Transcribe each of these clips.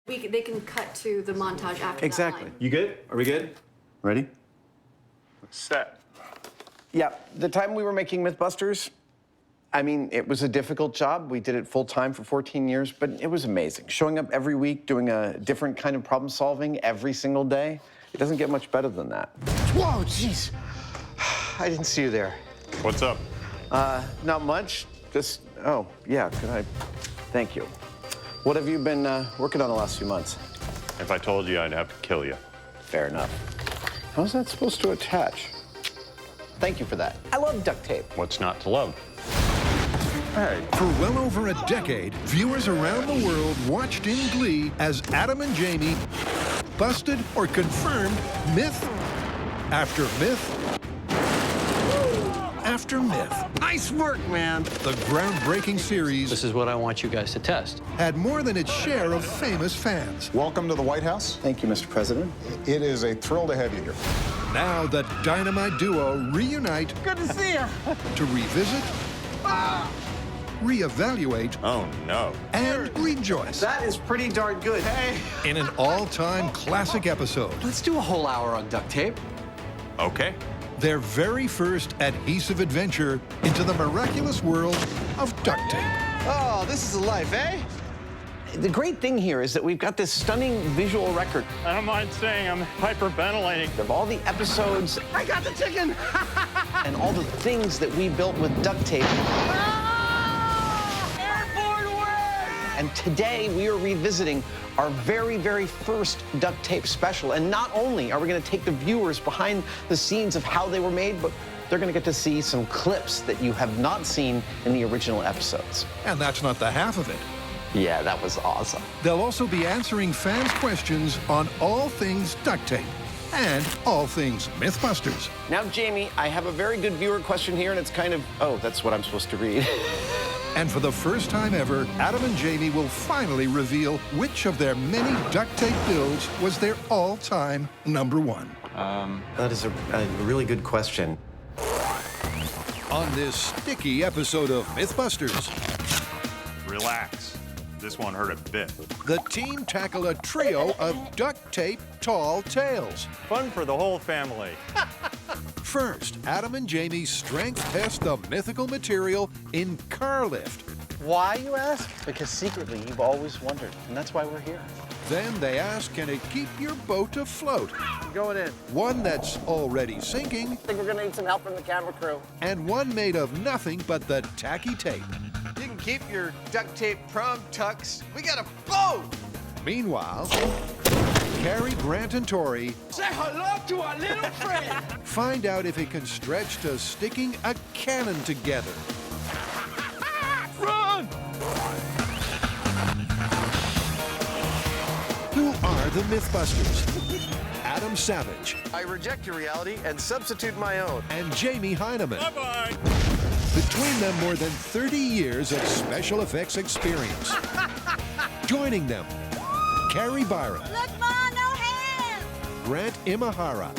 They can cut to the montage after Exactly. that line. You good? Are we good? Ready? Set. Yeah, the time we were making Mythbusters, I mean, it was a difficult job. We did it full time for 14 years, but it was amazing. Showing up every week, doing a different kind of problem solving every single day, it doesn't get much better than that. Whoa, jeez. I didn't see you there. What's up? Not much. Just, oh, yeah, could I? Thank you. What have you been working on the last few months? If I told you, I'd have to kill you. Fair enough. How's that supposed to attach? Thank you for that. I love duct tape. What's not to love? Hey. For well over a decade, viewers around the world watched in glee as Adam and Jamie busted or confirmed myth after myth after myth. Nice work, man. The groundbreaking series This is what I want you guys to test. had more than its share of famous fans. Welcome to the White House. Thank you, Mr. President. It is a thrill to have you here. Now the dynamite duo reunite Good to see you. to revisit, reevaluate, Oh, no. and rejoice That is pretty darn good. Hey. in an all-time classic episode. Let's do a whole hour on duct tape. Okay. Their very first adhesive adventure into the miraculous world of duct tape. Oh, this is a life, eh? The great thing here is that we've got this stunning visual record I don't mind saying I'm hyperventilating. of all the episodes I got the chicken. and all the things that we built with duct tape. Airborne way. And today we are revisiting our very, very first duct tape special. And not only are we going to take the viewers behind the scenes of how they were made, but they're going to get to see some clips that you have not seen in the original episodes. And that's not the half of it. Yeah, that was awesome. They'll also be answering fans' questions on all things duct tape and all things Mythbusters. Now, Jamie, I have a very good viewer question here, and it's kind of, oh, that's what I'm supposed to read. And for the first time ever, Adam and Jamie will finally reveal which of their many duct tape builds was their all-time #1. That is a really good question. On this sticky episode of Mythbusters, Relax. This one hurt a bit. the team tackle a trio of duct tape tall tales. Fun for the whole family. First, Adam and Jamie strength test the mythical material in car lift. Why, you ask? Because secretly you've always wondered, and that's why we're here. Then they ask, can it keep your boat afloat? I'm going in. One that's already sinking, I think we're gonna need some help from the camera crew. and one made of nothing but the tacky tape. You can keep your duct tape prom tucks. We got a boat. Meanwhile, Carrie, Grant, and Tori Say hello to our little friend. find out if it can stretch to sticking a cannon together. Run! Who are the Mythbusters? Adam Savage I reject your reality and substitute my own. and Jamie Hyneman. Bye-bye. Between them, more than 30 years of special effects experience. Joining them, Carrie Byron, Look, Ma, no hands! Grant Imahara,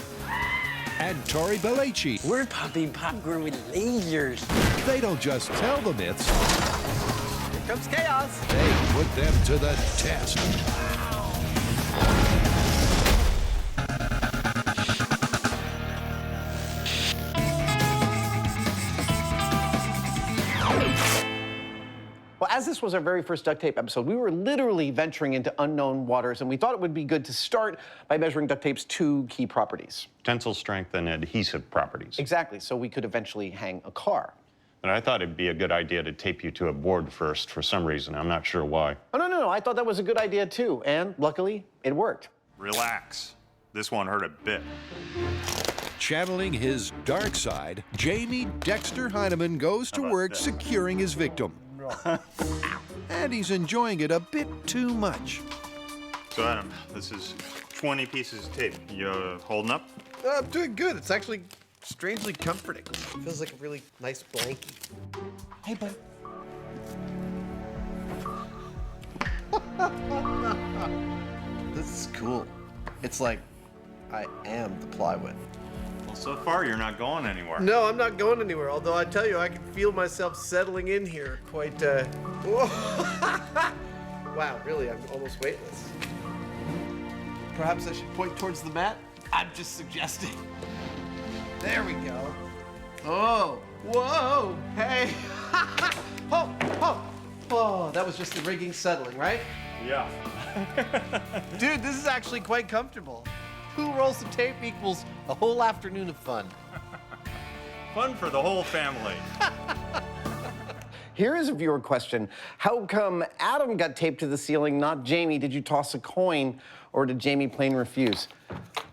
and Tori Belleci. We're popping popcorn with lasers. They don't just tell the myths, Here comes chaos. they put them to the test. Well, as this was our very first duct tape episode, we were literally venturing into unknown waters, and we thought it would be good to start by measuring duct tape's two key properties. Tensile strength and adhesive properties. Exactly, so we could eventually hang a car. And I thought it'd be a good idea to tape you to a board first for some reason. I'm not sure why. Oh, no, I thought that was a good idea too, and luckily, it worked. Relax. This one hurt a bit. Channeling his dark side, Jamie Dexter Hyneman goes to work securing his victim. And he's enjoying it a bit too much. So, Adam, this is 20 pieces of tape. You holding up? I'm doing good. It's actually strangely comforting. Feels like a really nice blankie. Hey, bud. This is cool. It's like I am the plywood. Well, so far, you're not going anywhere. No, I'm not going anywhere. Although I tell you, I can feel myself settling in here quite. Whoa. Wow, really, I'm almost weightless. Perhaps I should point towards the mat? I'm just suggesting. There we go. Oh, whoa, hey. Oh, that was just the rigging settling, right? Yeah. Dude, this is actually quite comfortable. 2 rolls of tape equals a whole afternoon of fun. Fun for the whole family. Here is a viewer question. How come Adam got taped to the ceiling, not Jamie? Did you toss a coin, or did Jamie plain refuse?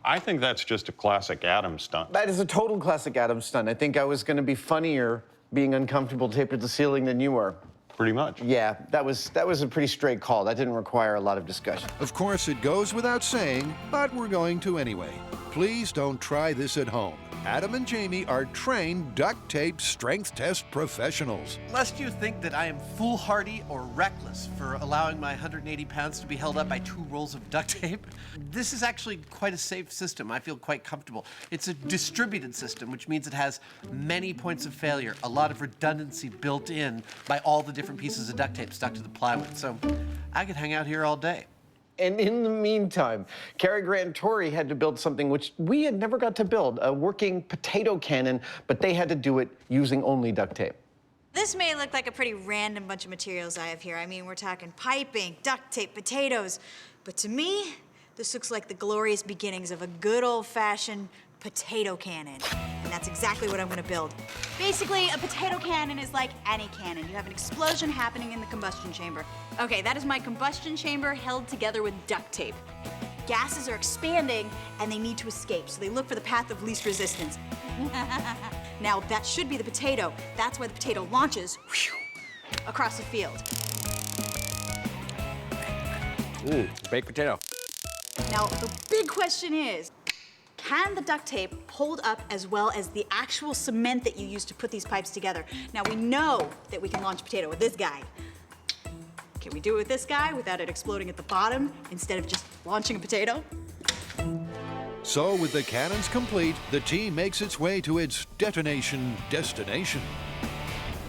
I think that's just a classic Adam stunt. That is a total classic Adam stunt. I think I was going to be funnier being uncomfortable taped to the ceiling than you were. Pretty much. Yeah, that was a pretty straight call. That didn't require a lot of discussion. Of course, it goes without saying, but we're going to anyway. Please don't try this at home. Adam and Jamie are trained duct tape strength test professionals. Lest you think that I am foolhardy or reckless for allowing my 180 pounds to be held up by 2 rolls of duct tape, this is actually quite a safe system. I feel quite comfortable. It's a distributed system, which means it has many points of failure, a lot of redundancy built in by all the different pieces of duct tape stuck to the plywood. So I could hang out here all day. And in the meantime, Cary Grant and Tori had to build something which we had never got to build, a working potato cannon, but they had to do it using only duct tape. This may look like a pretty random bunch of materials I have here. I mean, we're talking piping, duct tape, potatoes. But to me, this looks like the glorious beginnings of a good old-fashioned potato cannon. And that's exactly what I'm gonna build. Basically, a potato cannon is like any cannon. You have an explosion happening in the combustion chamber. Okay, that is my combustion chamber held together with duct tape. Gases are expanding and they need to escape, so they look for the path of least resistance. Now, that should be the potato. That's why the potato launches across the field. Baked potato. Now, the big question is, can the duct tape hold up as well as the actual cement that you use to put these pipes together? Now, we know that we can launch a potato with this guy. Can we do it with this guy without it exploding at the bottom instead of just launching a potato? So with the cannons complete, the team makes its way to its detonation destination.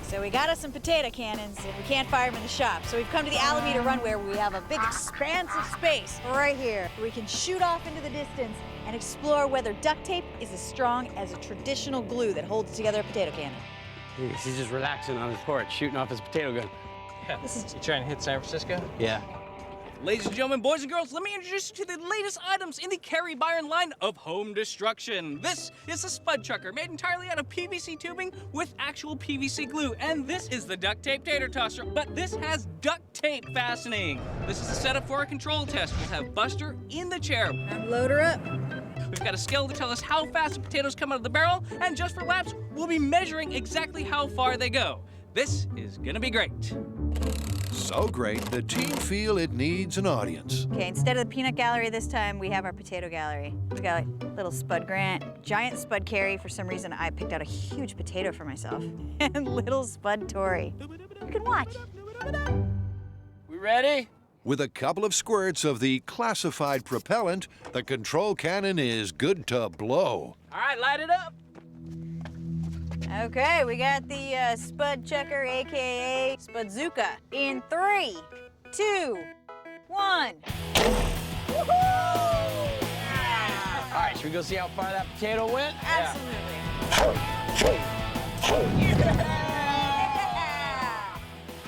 So we got us some potato cannons, and we can't fire them in the shop. So we've come to the Alameda runway where we have a big expansive space right here. We can shoot off into the distance and explore whether duct tape is as strong as a traditional glue that holds together a potato cannon. He's just relaxing on his porch, shooting off his potato gun. Yeah. You trying to hit San Francisco? Yeah. Ladies and gentlemen, boys and girls, let me introduce you to the latest items in the Cary Byron line of home destruction. This is a spud chucker made entirely out of PVC tubing with actual PVC glue. And this is the duct tape tater tosser, but this has duct tape fastening. This is a setup for a control test. We'll have Buster in the chair. Load her up. We've got a scale to tell us how fast the potatoes come out of the barrel, and just for laps, we'll be measuring exactly how far they go. This is gonna be great. So great, the team feel it needs an audience. Okay, instead of the peanut gallery this time, we have our potato gallery. We got like little Spud Grant, giant Spud Carey. For some reason, I picked out a huge potato for myself. And little Spud Tori. You can watch. We ready? With a couple of squirts of the classified propellant, the control cannon is good to blow. All right, light it up. Okay, we got the Spud Chucker, AKA Spudzuka, in 3, 2, 1. Woohoo! All right, should we go see how far that potato went? Absolutely.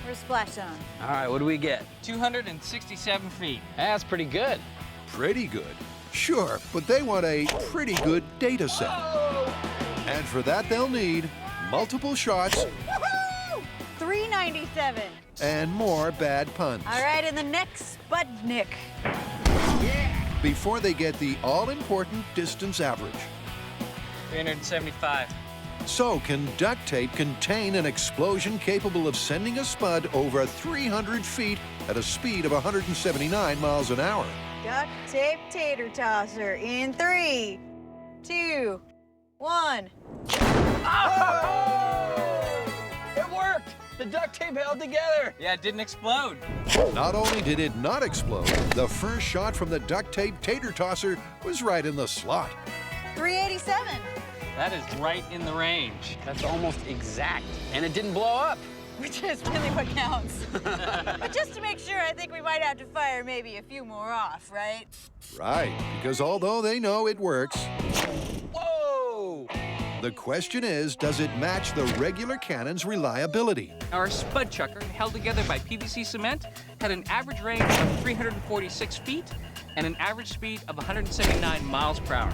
Where's Splash Zone? All right, what do we get? 267 feet. That's pretty good. Pretty good. Sure, but they want a pretty good data set. And for that, they'll need multiple shots. Woohoo! 397. And more bad puns. All right, and the next Spudnik. Before they get the all-important distance average. 375. So, can duct tape contain an explosion capable of sending a spud over 300 feet at a speed of 179 miles an hour? Duct tape tater tosser in 3, 2, 1. Oh! It worked! The duct tape held together. Yeah, it didn't explode. Not only did it not explode, the first shot from the duct tape tater tosser was right in the slot. 387. That is right in the range. That's almost exact. And it didn't blow up. which is really what counts. But just to make sure, I think we might have to fire maybe a few more off, right? Right, because although they know it works, Whoa! the question is, does it match the regular cannon's reliability? Our spud chucker, held together by PVC cement, had an average range of 346 feet and an average speed of 179 miles per hour.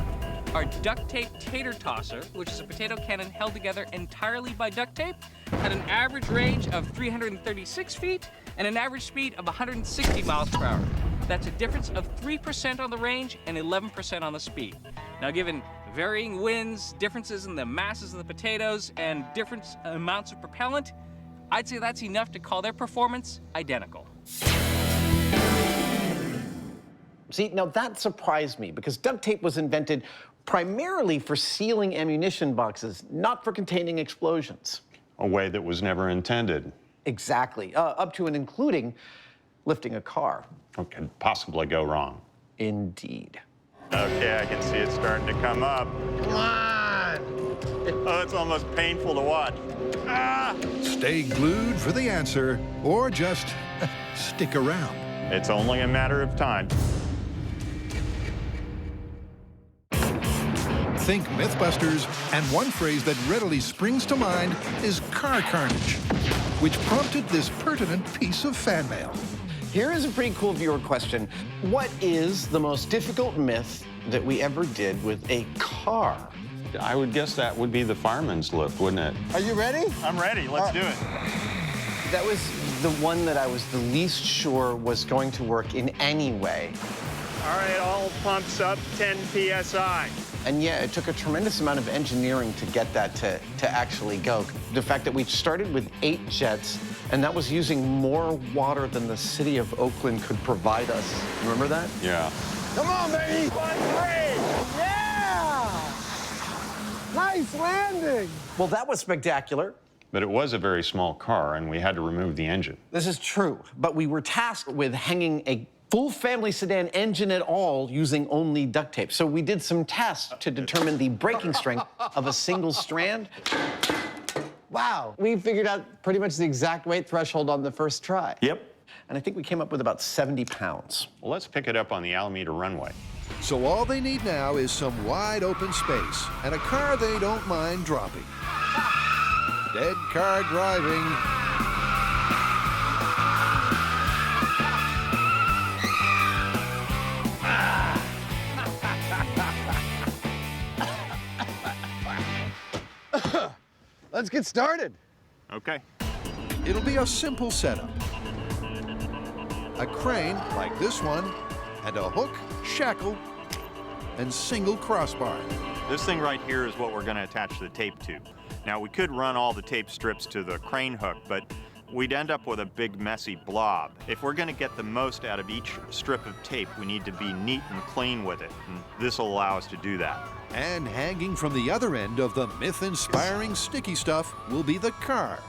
Our duct tape tater tosser, which is a potato cannon held together entirely by duct tape, had an average range of 336 feet and an average speed of 160 miles per hour. That's a difference of 3% on the range and 11% on the speed. Now, given varying winds, differences in the masses of the potatoes, and different amounts of propellant, I'd say that's enough to call their performance identical. See, now that surprised me because duct tape was invented primarily for sealing ammunition boxes, not for containing explosions. A way that was never intended. Exactly, up to and including lifting a car. What could possibly go wrong? Indeed. Okay, I can see it starting to come up. Come on! Oh, it's almost painful to watch. Ah! Stay glued for the answer, or just stick around. It's only a matter of time. Think Mythbusters, and one phrase that readily springs to mind is car carnage, which prompted this pertinent piece of fan mail. Here is a pretty cool viewer question. What is the most difficult myth that we ever did with a car? I would guess that would be the fireman's lift, wouldn't it? Are you ready? I'm ready. Let's do it. That was the one that I was the least sure was going to work in any way. All right, all pumps up 10 PSI. And yeah, it took a tremendous amount of engineering to get that to actually go. The fact that we started with 8 jets, and that was using more water than the city of Oakland could provide us. Remember that? Yeah. Come on, baby! 1-3! Yeah! Nice landing! Well, that was spectacular. But it was a very small car, and we had to remove the engine. This is true, but we were tasked with hanging a full family sedan engine at all using only duct tape. So we did some tests to determine the braking strength of a single strand. Wow, we figured out pretty much the exact weight threshold on the first try. Yep. And I think we came up with about 70 pounds. Well, let's pick it up on the Alameda runway. So all they need now is some wide open space and a car they don't mind dropping. Dead car driving. Let's get started. Okay. It'll be a simple setup. A crane like this one, and a hook, shackle, and single crossbar. This thing right here is what we're going to attach the tape to. Now, we could run all the tape strips to the crane hook, but we'd end up with a big messy blob. If we're going to get the most out of each strip of tape, we need to be neat and clean with it, and this will allow us to do that. And hanging from the other end of the myth-inspiring sticky stuff will be the car,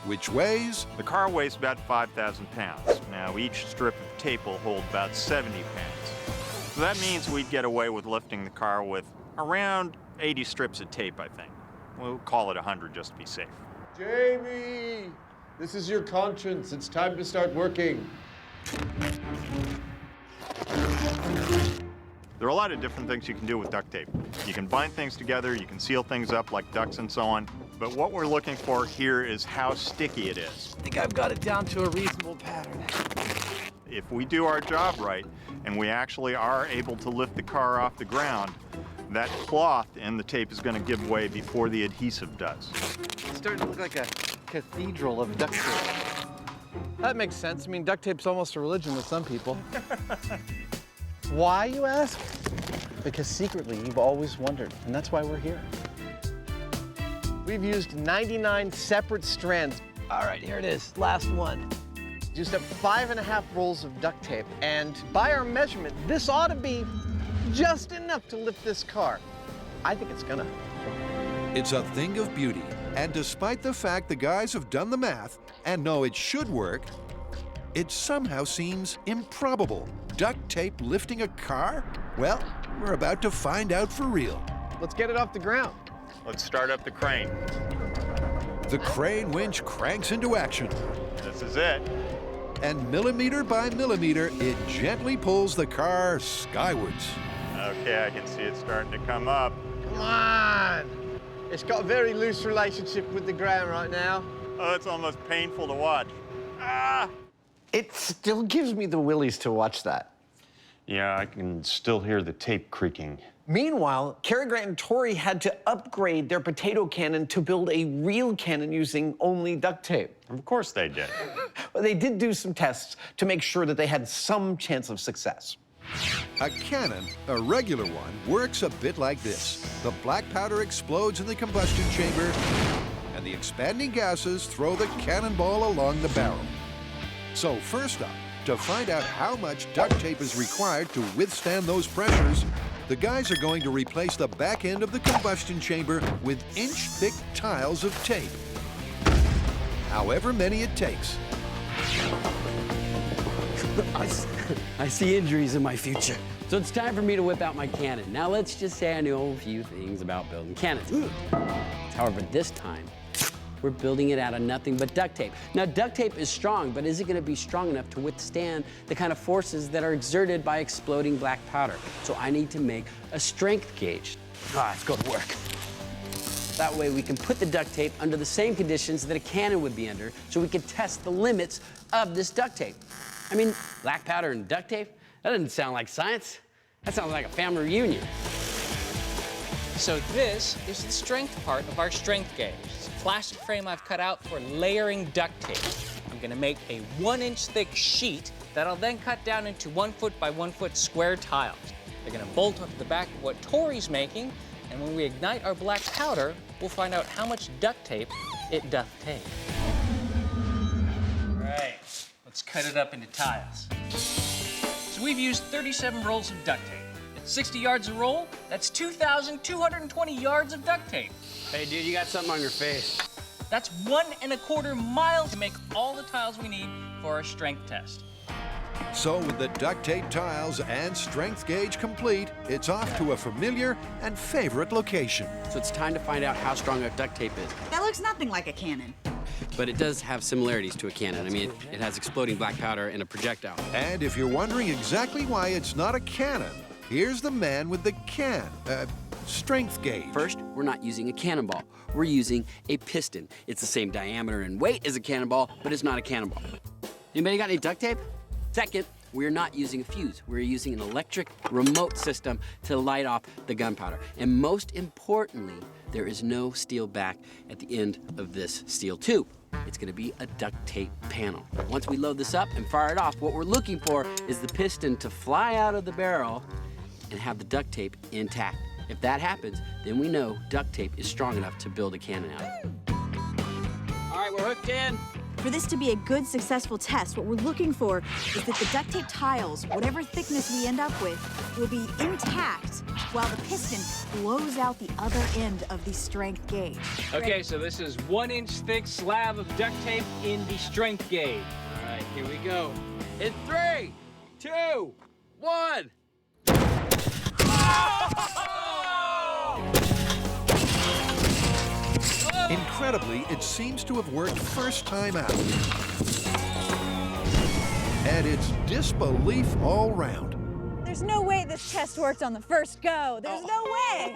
which weighs... The car weighs about 5,000 pounds. Now, each strip of tape will hold about 70 pounds. So that means we'd get away with lifting the car with around 80 strips of tape, I think. We'll call it 100 just to be safe. Jamie! This is your conscience. It's time to start working. There are a lot of different things you can do with duct tape. You can bind things together, you can seal things up like ducts and so on, but what we're looking for here is how sticky it is. I think I've got it down to a reasonable pattern. If we do our job right, and we actually are able to lift the car off the ground, that cloth in the tape is going to give way before the adhesive does. It's starting to look like a cathedral of duct tape. That makes sense. I mean, duct tape's almost a religion with some people. Why, you ask? Because secretly, you've always wondered, and that's why we're here. We've used 99 separate strands. All right, here it is. Last one. Used up 5.5 rolls of duct tape, and by our measurement, this ought to be just enough to lift this car. I think it's gonna. It's a thing of beauty, and despite the fact the guys have done the math and know it should work, it somehow seems improbable. Duct tape lifting a car? Well, we're about to find out for real. Let's get it off the ground. Let's start up the crane. The crane winch cranks into action, This is it. and millimeter by millimeter, it gently pulls the car skywards. Okay, I can see it starting to come up. Come on. It's got a very loose relationship with the ground right now. Oh, it's almost painful to watch. Ah! It still gives me the willies to watch that. Yeah, I can still hear the tape creaking. Meanwhile, Cary Grant and Tori had to upgrade their potato cannon to build a real cannon using only duct tape. Of course they did. But they did do some tests to make sure that they had some chance of success. A cannon, a regular one, works a bit like this. The black powder explodes in the combustion chamber, and the expanding gases throw the cannonball along the barrel. So first up, to find out how much duct tape is required to withstand those pressures, the guys are going to replace the back end of the combustion chamber with inch-thick tiles of tape. However many it takes. I see injuries in my future. So it's time for me to whip out my cannon. Now let's just say I know a few things about building cannons. However, this time, we're building it out of nothing but duct tape. Now, duct tape is strong, but is it gonna be strong enough to withstand the kind of forces that are exerted by exploding black powder? So I need to make a strength gauge. Let's go to work. That way we can put the duct tape under the same conditions that a cannon would be under, so we can test the limits of this duct tape. I mean, black powder and duct tape? That doesn't sound like science. That sounds like a family reunion. So this is the strength part of our strength gauge. It's a plastic frame I've cut out for layering duct tape. I'm gonna make a 1-inch thick sheet that I'll then cut down into 1 foot by 1 foot square tiles. They're gonna bolt onto the back of what Tori's making, and when we ignite our black powder, we'll find out how much duct tape it doth take. All right, let's cut it up into tiles. So we've used 37 rolls of duct tape. At 60 yards a roll, that's 2,220 yards of duct tape. Hey, dude, you got something on your face. That's 1¼ mile to make all the tiles we need for our strength test. So with the duct tape tiles and strength gauge complete, it's off to a familiar and favorite location. So it's time to find out how strong our duct tape is. That looks nothing like a cannon. But it does have similarities to a cannon. I mean, it has exploding black powder and a projectile. And if you're wondering exactly why it's not a cannon, here's the man with the strength gauge. First, we're not using a cannonball. We're using a piston. It's the same diameter and weight as a cannonball, but it's not a cannonball. Anybody got any duct tape? Second, we're not using a fuse. We're using an electric remote system to light off the gunpowder. And most importantly, there is no steel back at the end of this steel tube. It's gonna be a duct tape panel. Once we load this up and fire it off, what we're looking for is the piston to fly out of the barrel and have the duct tape intact. If that happens, then we know duct tape is strong enough to build a cannon out of. All right, we're hooked in. For this to be a good, successful test, what we're looking for is that the duct tape tiles, whatever thickness we end up with, will be intact while the piston blows out the other end of the strength gauge. Okay, so this is 1-inch thick slab of duct tape in the strength gauge. All right, here we go. In 3, 2, 1. Incredibly, it seems to have worked first time out. And it's disbelief all round. There's no way this test worked on the first go. There's no way.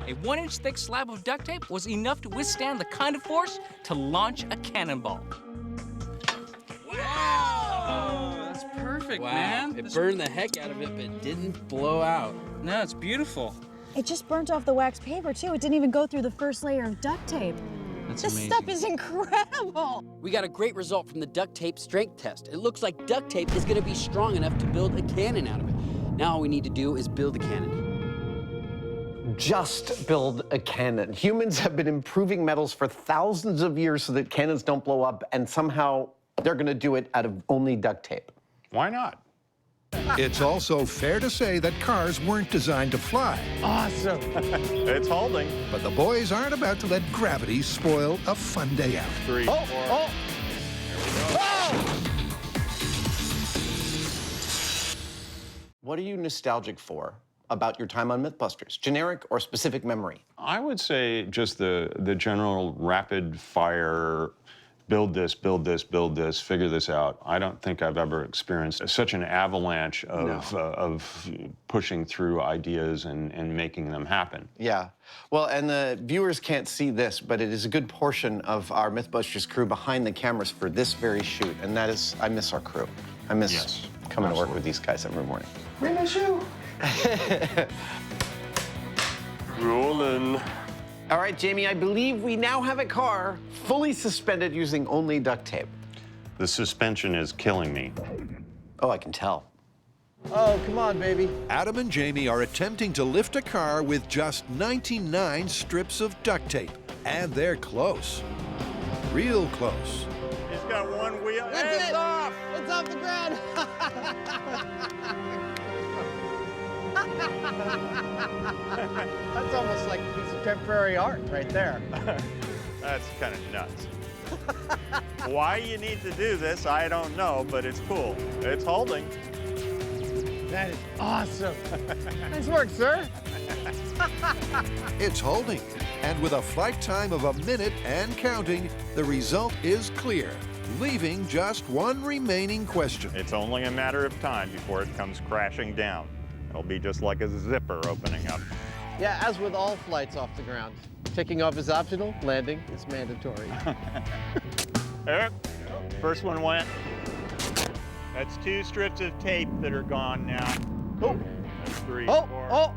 A 1-inch thick slab of duct tape was enough to withstand the kind of force to launch a cannonball. Wow! That's perfect, man. It burned the heck out of it, but didn't blow out. No, it's beautiful. It just burnt off the wax paper, too. It didn't even go through the first layer of duct tape. That's this amazing. stuff is incredible. We got a great result from the duct tape strength test. It looks like duct tape is gonna be strong enough to build a cannon out of it. Now all we need to do is build a cannon. Just build a cannon. Humans have been improving metals for thousands of years so that cannons don't blow up, and somehow they're gonna do it out of only duct tape. Why not? It's also fair to say that cars weren't designed to fly. Awesome. It's holding. But the boys aren't about to let gravity spoil a fun day out. 3, 4. What are you nostalgic for? about your time on Mythbusters? Generic or specific memory? I would say just the general rapid fire, build this, figure this out. I don't think I've ever experienced such an avalanche of pushing through ideas and making them happen. Yeah. Well, and the viewers can't see this, but it is a good portion of our Mythbusters crew behind the cameras for this very shoot, and that is, I miss our crew. I miss coming to work with these guys every morning. We miss you. Rolling. All right, Jamie, I believe we now have a car fully suspended using only duct tape. The suspension is killing me. Oh, I can tell. Oh, come on, baby. Adam and Jamie are attempting to lift a car with just 99 strips of duct tape. And they're close. Real close. He's got one wheel. It's off! It's off the ground! That's almost like a piece of temporary art right there. That's kind of nuts. Why you need to do this, I don't know, but it's cool. It's holding. That is awesome. Nice work, sir. It's holding. And with a flight time of 1 minute and counting, the result is clear, leaving just one remaining question. It's only a matter of time before it comes crashing down. It'll be just like a zipper opening up. Yeah, as with all flights off the ground. Taking off is optional, landing is mandatory. Eric, first one went. That's 2 strips of tape that are gone now. Oh. That's 3, Oh, 4. oh.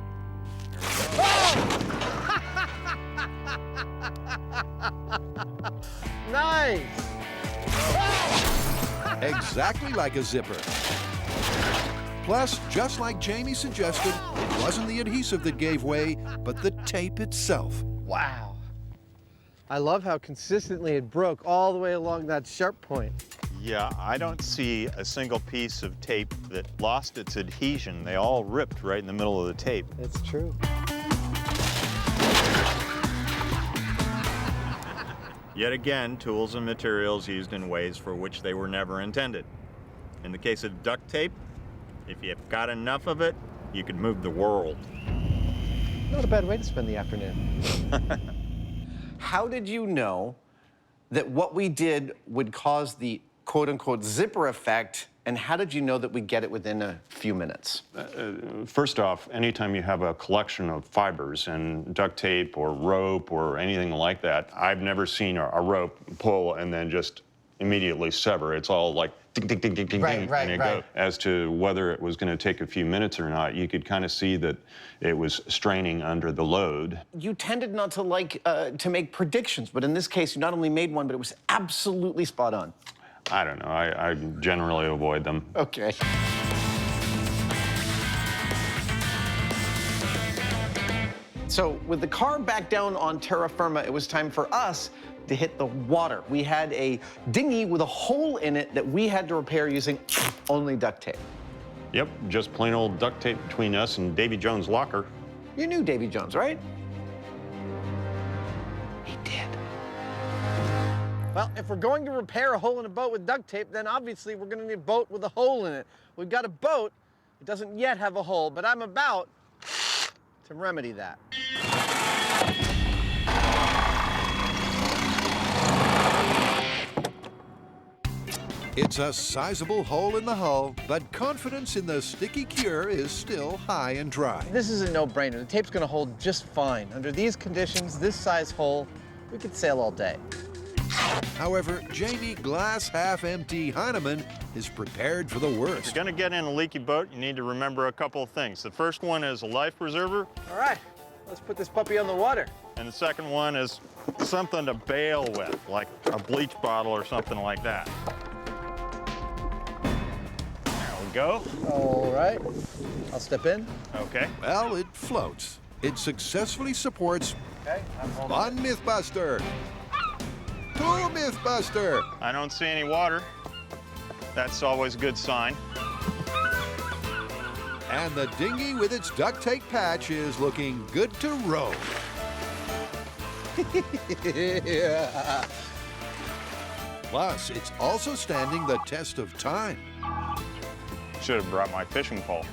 Nice. Exactly like a zipper. Plus, just like Jamie suggested, it wasn't the adhesive that gave way, but the tape itself. Wow. I love how consistently it broke all the way along that sharp point. Yeah, I don't see a single piece of tape that lost its adhesion. They all ripped right in the middle of the tape. That's true. Yet again, tools and materials used in ways for which they were never intended. In the case of duct tape, if you've got enough of it, you could move the world. Not a bad way to spend the afternoon. How did you know that what we did would cause the quote-unquote zipper effect, and how did you know that we'd get it within a few minutes? First off, anytime you have a collection of fibers and duct tape or rope or anything like that, I've never seen a rope pull and then just immediately sever. It's all like ding, ding, ding, ding, ding, ding, and it goes. As to whether it was going to take a few minutes or not, you could kind of see that it was straining under the load. You tended not to like to make predictions, but in this case, you not only made one, but it was absolutely spot on. I don't know. I generally avoid them. Okay. So with the car back down on terra firma, it was time for us to hit the water. We had a dinghy with a hole in it that we had to repair using only duct tape. Yep, just plain old duct tape between us and Davy Jones' locker. You knew Davy Jones, right? He did. Well, if we're going to repair a hole in a boat with duct tape, then obviously we're going to need a boat with a hole in it. We've got a boat. It doesn't yet have a hole, but I'm about to remedy that. It's a sizable hole in the hull, but confidence in the sticky cure is still high and dry. This is a no-brainer. The tape's going to hold just fine. Under these conditions, this size hole, we could sail all day. However, Jamie glass half empty Hyneman is prepared for the worst. If you're gonna get in a leaky boat, you need to remember a couple of things. The first one is a life preserver. All right, let's put this puppy on the water. And the second one is something to bail with, like a bleach bottle or something like that. There we go. All right, I'll step in. Okay. Well, it floats. It successfully supports one Mythbuster. Two Mythbuster. I don't see any water. That's always a good sign. And the dinghy with its duct tape patch is looking good to row. Yeah. Plus, it's also standing the test of time. Should have brought my fishing pole.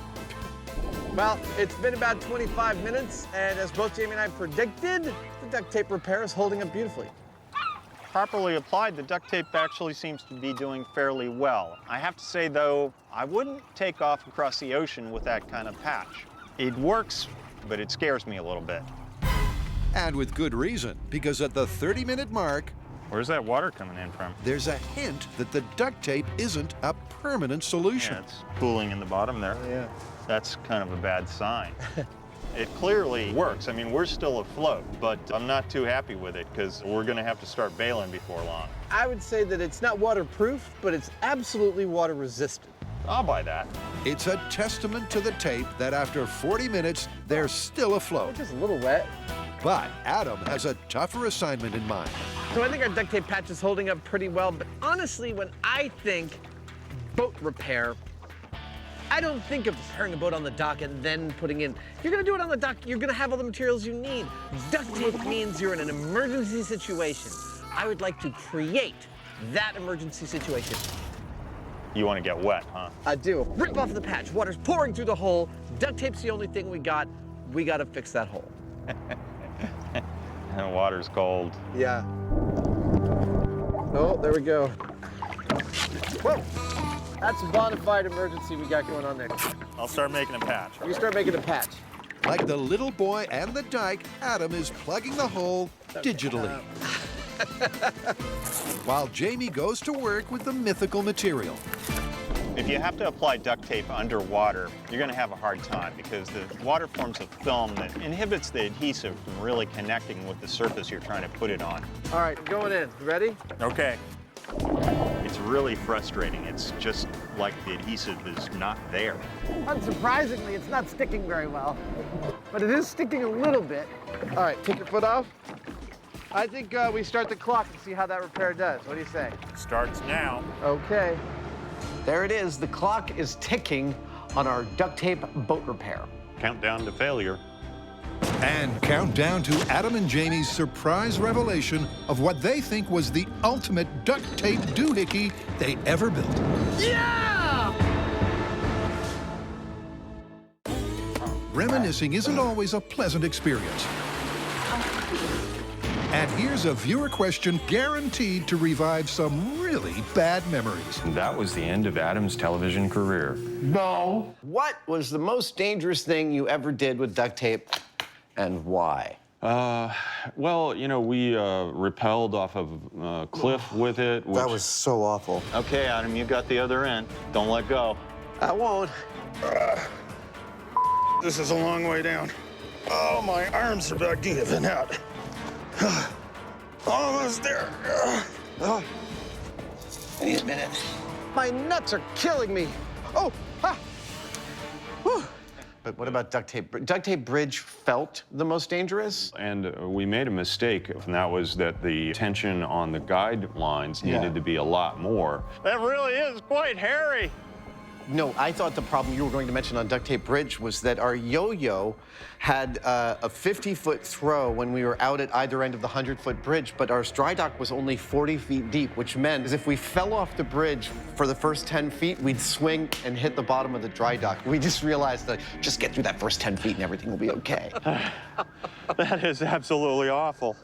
Well, it's been about 25 minutes, and as both Jamie and I predicted, the duct tape repair is holding up beautifully. Properly applied, the duct tape actually seems to be doing fairly well. I have to say, though, I wouldn't take off across the ocean with that kind of patch. It works, but it scares me a little bit. And with good reason, because at the 30-minute mark, Where's that water coming in from? there's a hint that the duct tape isn't a permanent solution. Yeah, it's pooling in the bottom there. Yeah. That's kind of a bad sign. It clearly works. I mean, we're still afloat, but I'm not too happy with it because we're going to have to start bailing before long. I would say that it's not waterproof, but it's absolutely water resistant. I'll buy that. It's a testament to the tape that after 40 minutes, they're still afloat. Just a little wet. But Adam has a tougher assignment in mind. So I think our duct tape patch is holding up pretty well, but honestly, when I think boat repair, I don't think of repairing a boat on the dock and then putting in. If you're gonna do it on the dock, you're gonna have all the materials you need. Duct tape means you're in an emergency situation. I would like to create that emergency situation. You want to get wet, huh? I do. Rip off the patch, water's pouring through the hole. Duct tape's the only thing we got. We gotta fix that hole. The water's cold. Yeah. Oh, there we go. Whoa. That's a bona fide emergency we got going on there. I'll start making a patch. You start making a patch. Like the little boy and the dike, Adam is plugging the hole digitally. While Jamie goes to work with the mythical material. If you have to apply duct tape underwater, you're going to have a hard time because the water forms a film that inhibits the adhesive from really connecting with the surface you're trying to put it on. All right, going in. You ready? Okay. It's really frustrating. It's just like the adhesive is not there. Unsurprisingly, it's not sticking very well, but it is sticking a little bit. All right, take your foot off. I think we start the clock and see how that repair does. What do you say? Starts now. Okay. There it is. The clock is ticking on our duct tape boat repair. Countdown to failure. And count down to Adam and Jamie's surprise revelation of what they think was the ultimate duct tape doohickey they ever built. Yeah! Reminiscing isn't always a pleasant experience. And here's a viewer question guaranteed to revive some really bad memories. That was the end of Adam's television career. No. What was the most dangerous thing you ever did with duct tape, and why? Well, you know, we rappelled off of a cliff with it. Which... That was so awful. Okay, Adam, you got the other end. Don't let go. I won't. This is a long way down. Oh, my arms are about giving out. Almost there. I need a minute. My nuts are killing me. Oh, ah. Whew. But what about duct tape? Duct tape bridge felt the most dangerous? And we made a mistake, and that was that the tension on the guidelines needed to be a lot more. That really is quite hairy. No, I thought the problem you were going to mention on duct tape bridge was that our yo-yo had a 50-foot throw when we were out at either end of the 100-foot bridge, but our dry dock was only 40 feet deep, which meant is if we fell off the bridge for the first 10 feet, we'd swing and hit the bottom of the dry dock. We just realized that just get through that first 10 feet and everything will be okay. That is absolutely awful.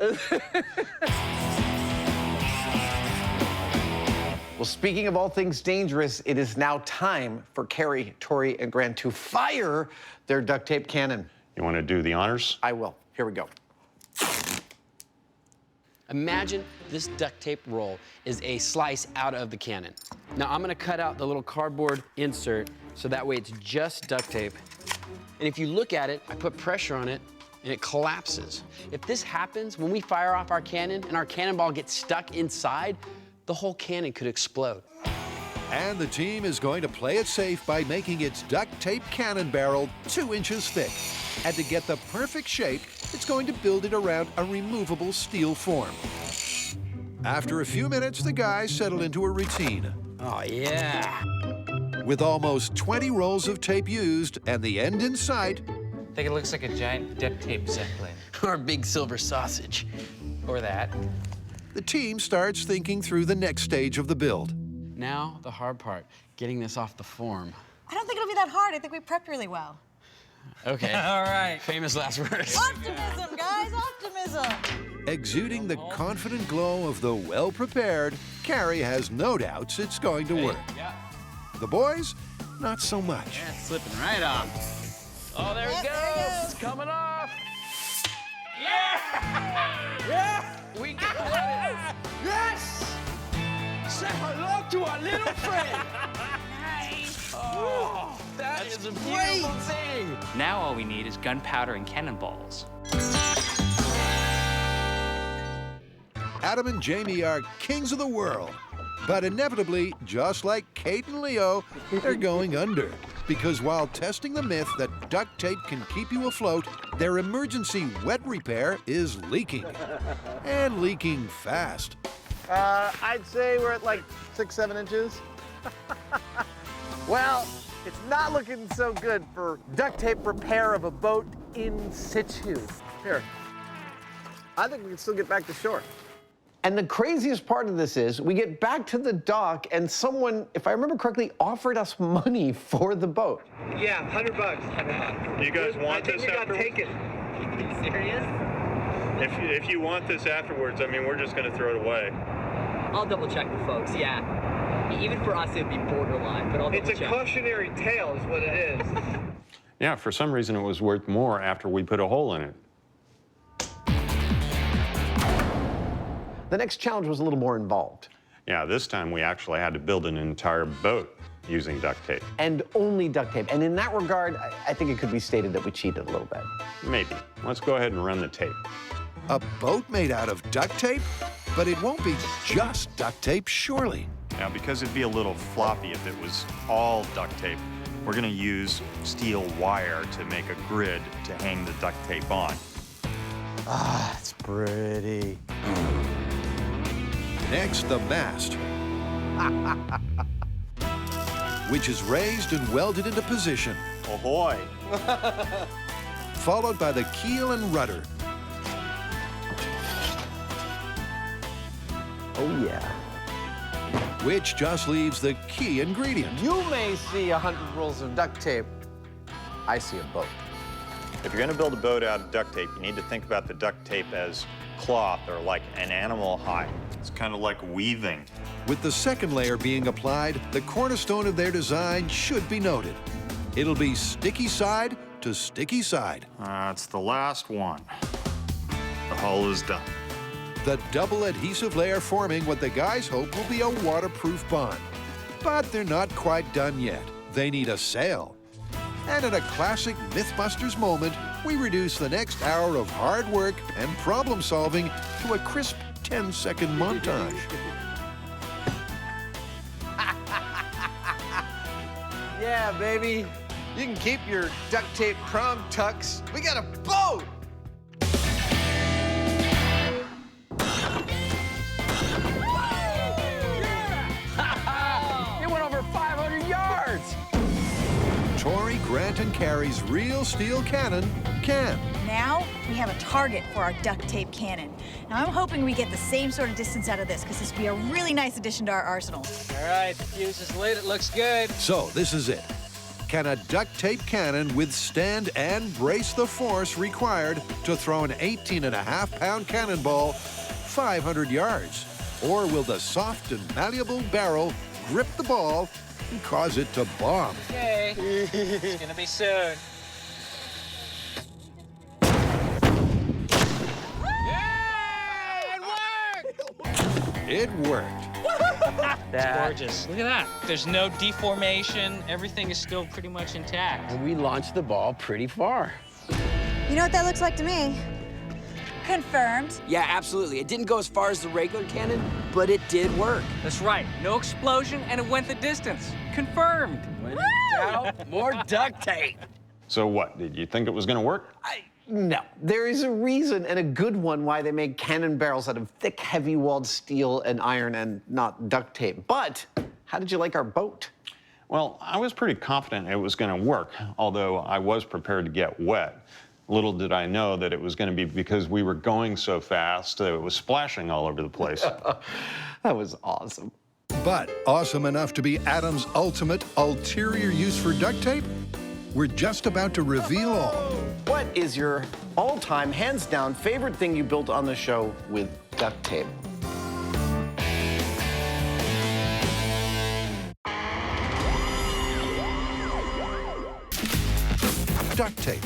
Well, speaking of all things dangerous, it is now time for Carrie, Tori, and Grant to fire their duct tape cannon. You want to do the honors? I will. Here we go. Imagine this duct tape roll is a slice out of the cannon. Now I'm gonna cut out the little cardboard insert so that way it's just duct tape. And if you look at it, I put pressure on it and it collapses. If this happens when we fire off our cannon and our cannonball gets stuck inside, the whole cannon could explode. And the team is going to play it safe by making its duct tape cannon barrel 2 inches thick. And to get the perfect shape, it's going to build it around a removable steel form. After a few minutes, the guys settle into a routine. Oh, yeah. With almost 20 rolls of tape used and the end in sight, I think it looks like a giant duct tape zeppelin. Or a big silver sausage. Or that. the team starts thinking through the next stage of the build. Now, the hard part, getting this off the form. I don't think it'll be that hard. I think we prepped really well. Okay. All right. Famous last words. Optimism, guys, optimism. Exuding the confident glow of the well-prepared, Carrie has no doubts it's going to work. Yeah. The boys, not so much. Yeah, it's slipping right off. Oh, there it goes. Coming off. Yeah! Yeah! We got it. Yes! Say hello to our little friend. Nice. Oh, that is a beautiful thing. Now all we need is gunpowder and cannonballs. Adam and Jamie are kings of the world. But inevitably, just like Kate and Leo, they're going under. Because while testing the myth that duct tape can keep you afloat, their emergency wet repair is leaking. And leaking fast. I'd say we're at like 6-7 inches. Well, it's not looking so good for duct tape repair of a boat in situ. Here, I think we can still get back to shore. And the craziest part of this is we get back to the dock and someone, if I remember correctly, offered us money for the boat. Yeah, $100. You guys want this afterwards? Take it. Are you serious? If you want this afterwards, I mean, we're just going to throw it away. I'll double check with folks, yeah. Even for us, it'd be borderline, but I'll double check. It's a cautionary tale is what it is. Yeah, for some reason it was worth more after we put a hole in it. The next challenge was a little more involved. Yeah, this time we actually had to build an entire boat using duct tape. And only duct tape. And in that regard, I think it could be stated that we cheated a little bit. Maybe. Let's go ahead and run the tape. A boat made out of duct tape? But it won't be just duct tape, surely. Now, because it'd be a little floppy if it was all duct tape, we're gonna use steel wire to make a grid to hang the duct tape on. Ah, it's pretty. Next, the mast, which is raised and welded into position. Ahoy! Followed by the keel and rudder. Oh, yeah. Which just leaves the key ingredient. You may see 100 rolls of duct tape. I see a boat. If you're gonna build a boat out of duct tape, you need to think about the duct tape as cloth or like an animal hide. It's kind of like weaving. With the second layer being applied, the cornerstone of their design should be noted. It'll be sticky side to sticky side. That's the last one. The hull is done. The double adhesive layer forming what the guys hope will be a waterproof bond. But they're not quite done yet. They need a sail. And in a classic Mythbusters moment, we reduce the next hour of hard work and problem solving to a crisp 10-second montage. Yeah, baby. You can keep your duct tape prom tucks. We got a boat! It went over 500 yards. Tori, Grant, and Carrie's real steel cannon can. Now we have a target for our duct tape cannon. Now I'm hoping we get the same sort of distance out of this because this would be a really nice addition to our arsenal. All right, the fuse is lit. It looks good. So this is it. Can a duct tape cannon withstand and brace the force required to throw an 18.5-pound cannonball 500 yards? Or will the soft and malleable barrel grip the ball and cause it to bomb? Okay, it's gonna be soon. It worked. That's gorgeous. Look at that. There's no deformation. Everything is still pretty much intact. And we launched the ball pretty far. You know what that looks like to me? Confirmed. Yeah, absolutely. It didn't go as far as the regular cannon, but it did work. That's right. No explosion, and it went the distance. Confirmed. When in doubt, more duct tape. So what, did you think it was gonna work? No, there is a reason, and a good one, why they make cannon barrels out of thick, heavy-walled steel and iron and not duct tape. But how did you like our boat? Well, I was pretty confident it was gonna work, although I was prepared to get wet. Little did I know that it was gonna be because we were going so fast, it was splashing all over the place. That was awesome. But awesome enough to be Adam's ultimate ulterior use for duct tape? we're just about to reveal all. What is your all-time, hands-down, favorite thing you built on the show with duct tape? Duct tape,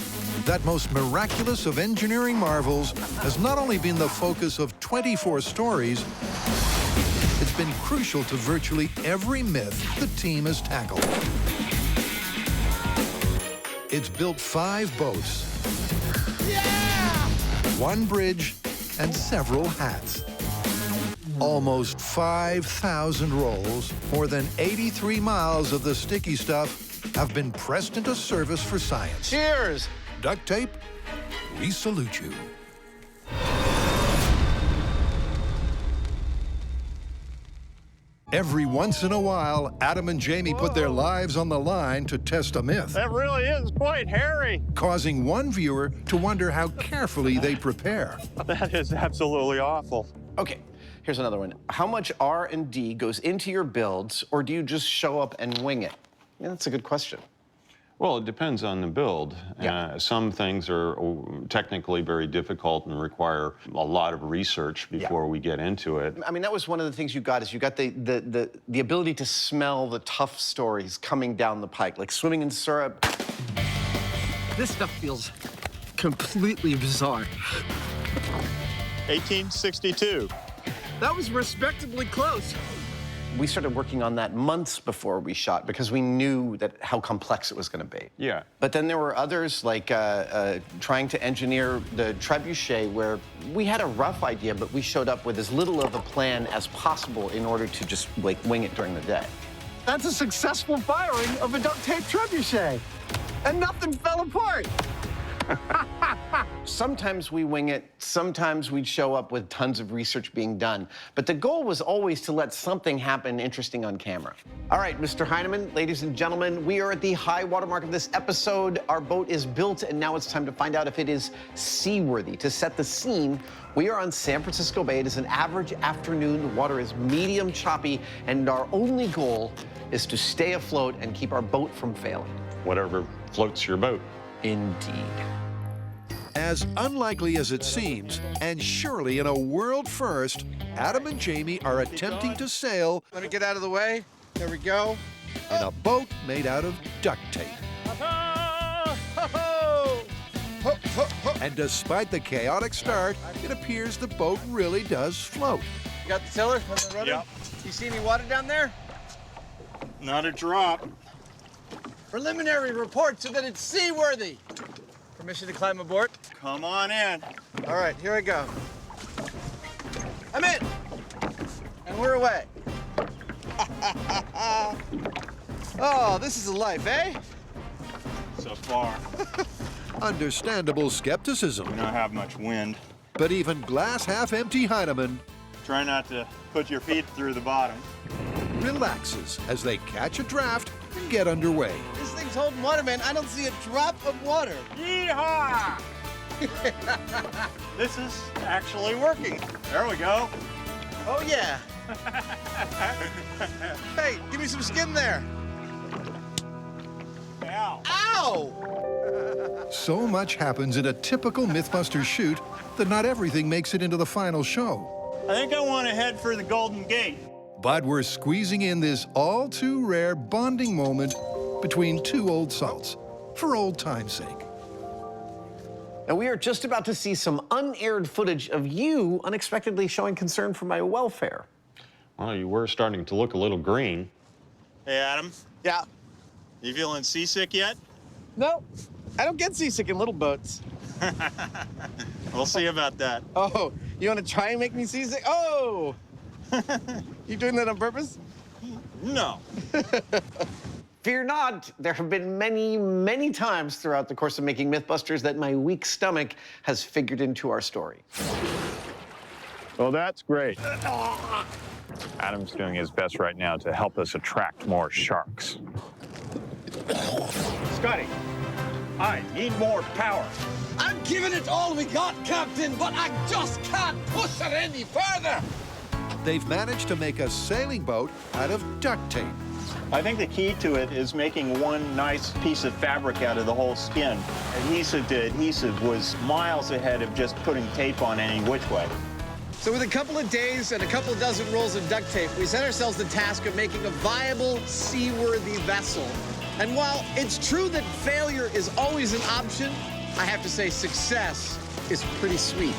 that most miraculous of engineering marvels, has not only been the focus of 24 stories, it's been crucial to virtually every myth the team has tackled. It's built 5 boats, 1 bridge, and several hats. Almost 5,000 rolls, more than 83 miles of the sticky stuff have been pressed into service for science. Cheers! Duct tape, we salute you. Every once in a while, Adam and Jamie put their lives on the line to test a myth, That really is quite hairy. causing one viewer to wonder how carefully they prepare. That is absolutely awful. Okay, here's another one. How much R&D goes into your builds, or do you just show up and wing it? Yeah, that's a good question. Well, it depends on the build. Yeah. Some things are technically very difficult and require a lot of research before we get into it. I mean, that was one of the things you got, is you got the ability to smell the tough stories coming down the pike, like swimming in syrup. This stuff feels completely bizarre. 1862. That was respectably close. We started working on that months before we shot because we knew that how complex it was going to be. Yeah. But then there were others, like trying to engineer the trebuchet, where we had a rough idea, but we showed up with as little of a plan as possible in order to just like wing it during the day. That's a successful firing of a duct tape trebuchet. And nothing fell apart. Sometimes we wing it, sometimes we'd show up with tons of research being done. But the goal was always to let something happen interesting on camera. All right, Mr. Hyneman, ladies and gentlemen, we are at the high watermark of this episode. Our boat is built, and now it's time to find out if it is seaworthy. To set the scene, we are on San Francisco Bay. It is an average afternoon. The water is medium choppy, and our only goal is to stay afloat and keep our boat from failing. Whatever floats your boat. Indeed. As unlikely as it seems, and surely in a world first, Adam and Jamie are attempting to sail Let me get out of the way. There we go. in a boat made out of duct tape. And despite the chaotic start, it appears the boat really does float. You got the tiller on the rudder? Yep. You see any water down there? Not a drop. Preliminary reports are that it's seaworthy. Permission to climb aboard? Come on in. All right, here I go. I'm in. And we're away. Oh, this is a life, eh? So far, Understandable skepticism, we don't have much wind. but even glass-half-empty Hyneman Try not to put your feet through the bottom. relaxes as they catch a draft and get underway. This thing's holding water, man. I don't see a drop of water. Yeehaw! This is actually working. There we go. Oh, yeah. Hey, give me some skin there. Ow. Ow! So much happens in a typical Mythbusters shoot that not everything makes it into the final show. I think I want to head for the Golden Gate. But we're squeezing in this all-too-rare bonding moment between two old salts, for old time's sake. And we are just about to see some unaired footage of you unexpectedly showing concern for my welfare. Well, you were starting to look a little green. Hey, Adam. Yeah. You feeling seasick yet? No, I don't get seasick in little boats. We'll see about that. Oh, you want to try and make me seasick? Oh! You doing that on purpose? No. Fear not, there have been many, many times throughout the course of making Mythbusters that my weak stomach has figured into our story. Well, that's great. Adam's doing his best right now to help us attract more sharks. Scotty, I need more power. I'm giving it all we got, Captain, but I just can't push it any further. They've managed to make a sailing boat out of duct tape. I think the key to it is making one nice piece of fabric out of the whole skin. Adhesive to adhesive was miles ahead of just putting tape on any which way. So with a couple of days and a couple of dozen rolls of duct tape, we set ourselves the task of making a viable, seaworthy vessel. And while it's true that failure is always an option, I have to say success is pretty sweet.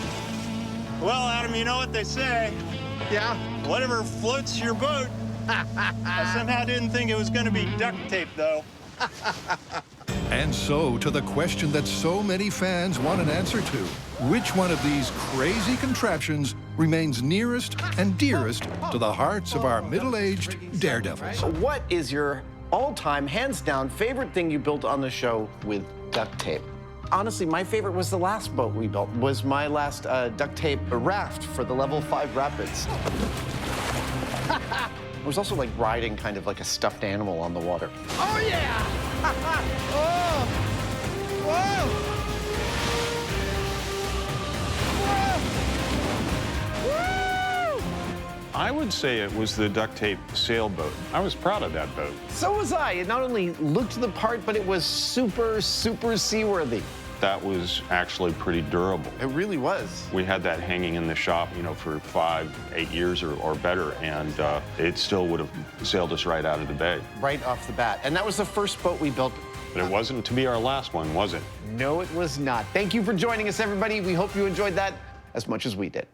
Well, Adam, you know what they say. Yeah? Whatever floats your boat. I somehow didn't think it was going to be duct tape, though. And so, to the question that so many fans want an answer to, which one of these crazy contraptions remains nearest and dearest to the hearts of our middle-aged daredevils? What is your all-time, hands-down, favorite thing you built on the show with duct tape? Honestly, my favorite was the last boat we built, was my last duct tape raft for the level 5 rapids. It was also like riding kind of like a stuffed animal on the water. Oh, yeah! Oh! Whoa! Whoa! Woo! I would say it was the duct tape sailboat. I was proud of that boat. So was I. It not only looked the part, but it was super, super seaworthy. That was actually pretty durable. It really was. We had that hanging in the shop, you know, for 5, 8 years or better, and it still would have sailed us right out of the bay. Right off the bat. And that was the first boat we built. But it wasn't to be our last one, was it? No, it was not. Thank you for joining us, everybody. We hope you enjoyed that as much as we did.